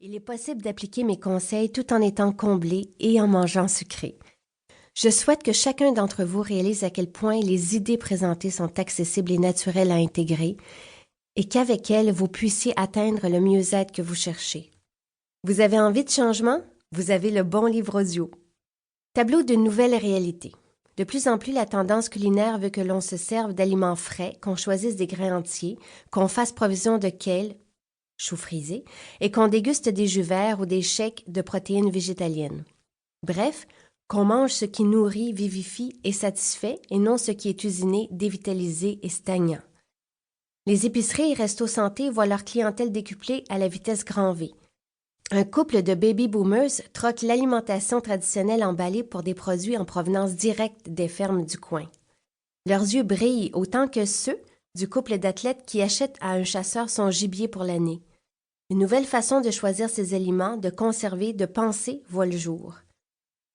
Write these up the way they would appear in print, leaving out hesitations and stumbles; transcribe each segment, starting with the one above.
Il est possible d'appliquer mes conseils tout en étant comblé et en mangeant sucré. Je souhaite que chacun d'entre vous réalise à quel point les idées présentées sont accessibles et naturelles à intégrer et qu'avec elles, vous puissiez atteindre le mieux-être que vous cherchez. Vous avez envie de changement? Vous avez le bon livre audio. Tableau d'une nouvelle réalité. De plus en plus, la tendance culinaire veut que l'on se serve d'aliments frais, qu'on choisisse des grains entiers, qu'on fasse provision de kale, choux frisés, et qu'on déguste des jus verts ou des shakes de protéines végétaliennes. Bref, qu'on mange ce qui nourrit, vivifie et satisfait, et non ce qui est usiné, dévitalisé et stagnant. Les épiceries et restos santé voient leur clientèle décuplée à la vitesse grand V. Un couple de baby boomers troque l'alimentation traditionnelle emballée pour des produits en provenance directe des fermes du coin. Leurs yeux brillent autant que ceux du couple d'athlètes qui achètent à un chasseur son gibier pour l'année. Une nouvelle façon de choisir ses aliments, de conserver, de penser voit le jour.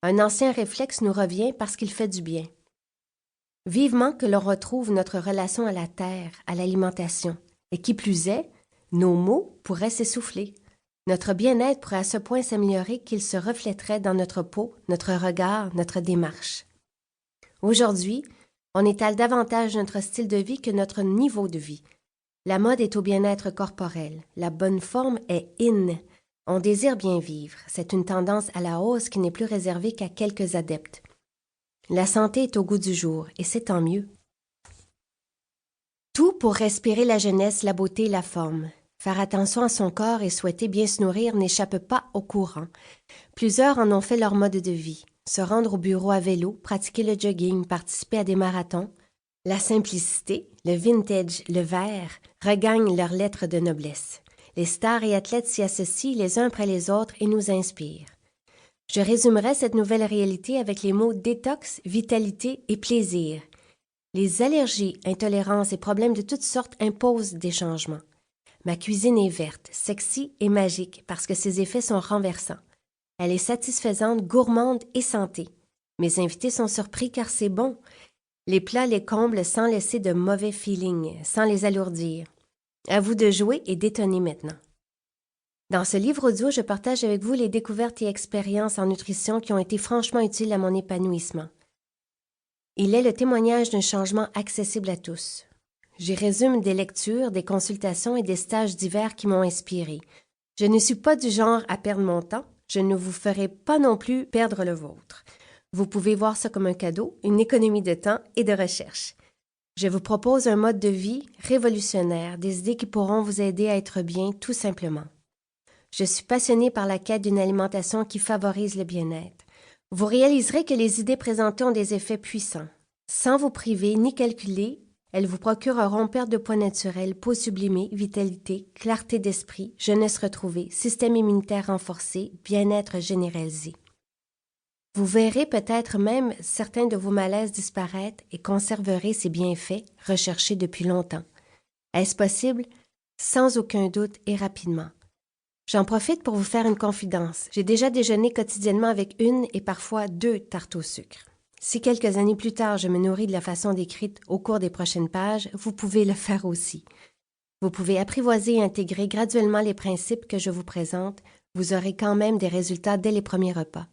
Un ancien réflexe nous revient parce qu'il fait du bien. Vivement que l'on retrouve notre relation à la terre, à l'alimentation, et qui plus est, nos mots pourraient s'essouffler. Notre bien-être pourrait à ce point s'améliorer qu'il se reflèterait dans notre peau, notre regard, notre démarche. Aujourd'hui, on étale davantage notre style de vie que notre niveau de vie. La mode est au bien-être corporel. La bonne forme est in. On désire bien vivre. C'est une tendance à la hausse qui n'est plus réservée qu'à quelques adeptes. La santé est au goût du jour, et c'est tant mieux. Tout pour respirer la jeunesse, la beauté, la forme. Faire attention à son corps et souhaiter bien se nourrir n'échappe pas au courant. Plusieurs en ont fait leur mode de vie. Se rendre au bureau à vélo, pratiquer le jogging, participer à des marathons. La simplicité, le vintage, le vert regagnent leurs lettres de noblesse. Les stars et athlètes s'y associent les uns après les autres et nous inspirent. Je résumerai cette nouvelle réalité avec les mots détox, vitalité et plaisir. Les allergies, intolérances et problèmes de toutes sortes imposent des changements. Ma cuisine est verte, sexy et magique parce que ses effets sont renversants. Elle est satisfaisante, gourmande et santé. Mes invités sont surpris car c'est bon. Les plats les comblent sans laisser de mauvais feeling, sans les alourdir. À vous de jouer et d'étonner maintenant. Dans ce livre audio, je partage avec vous les découvertes et expériences en nutrition qui ont été franchement utiles à mon épanouissement. Il est le témoignage d'un changement accessible à tous. J'y résume des lectures, des consultations et des stages divers qui m'ont inspiré. Je ne suis pas du genre à perdre mon temps, je ne vous ferai pas non plus perdre le vôtre. Vous pouvez voir ça comme un cadeau, une économie de temps et de recherche. Je vous propose un mode de vie révolutionnaire, des idées qui pourront vous aider à être bien tout simplement. Je suis passionnée par la quête d'une alimentation qui favorise le bien-être. Vous réaliserez que les idées présentées ont des effets puissants. Sans vous priver ni calculer, elles vous procureront perte de poids naturel, peau sublimée, vitalité, clarté d'esprit, jeunesse retrouvée, système immunitaire renforcé, bien-être généralisé. Vous verrez peut-être même certains de vos malaises disparaître et conserverez ces bienfaits recherchés depuis longtemps. Est-ce possible? Sans aucun doute et rapidement. J'en profite pour vous faire une confidence. J'ai déjà déjeuné quotidiennement avec une et parfois 2 tartes au sucre. Si quelques années plus tard, je me nourris de la façon décrite au cours des prochaines pages, vous pouvez le faire aussi. Vous pouvez apprivoiser et intégrer graduellement les principes que je vous présente. Vous aurez quand même des résultats dès les premiers repas.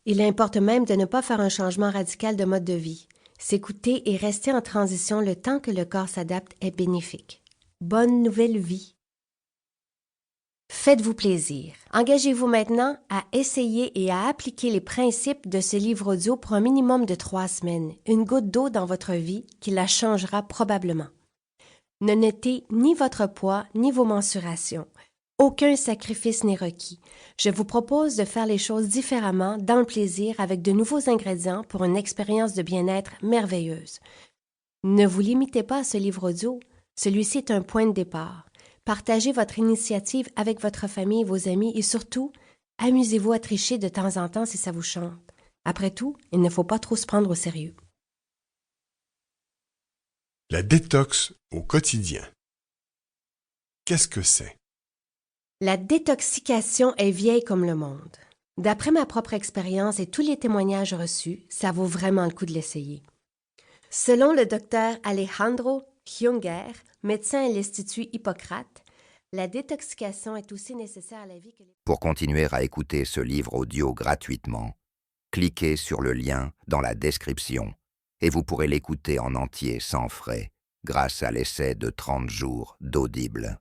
Il importe même de ne pas faire un changement radical de mode de vie. S'écouter et rester en transition le temps que le corps s'adapte est bénéfique. Bonne nouvelle vie! Faites-vous plaisir. Engagez-vous maintenant à essayer et à appliquer les principes de ce livre audio pour un minimum de 3 semaines, une goutte d'eau dans votre vie qui la changera probablement. Ne notez ni votre poids ni vos mensurations. Aucun sacrifice n'est requis. Je vous propose de faire les choses différemment, dans le plaisir, avec de nouveaux ingrédients pour une expérience de bien-être merveilleuse. Ne vous limitez pas à ce livre audio. Celui-ci est un point de départ. Partagez votre initiative avec votre famille et vos amis et surtout, amusez-vous à tricher de temps en temps si ça vous chante. Après tout, il ne faut pas trop se prendre au sérieux. La détox au quotidien. Qu'est-ce que c'est? La détoxication est vieille comme le monde. D'après ma propre expérience et tous les témoignages reçus, ça vaut vraiment le coup de l'essayer. Selon le docteur Alejandro Junger, médecin à l'Institut Hippocrate, La détoxication est aussi nécessaire à la vie que les... Pour continuer à écouter ce livre audio gratuitement, cliquez sur le lien dans la description et vous pourrez l'écouter en entier sans frais grâce à l'essai de 30 jours d'Audible.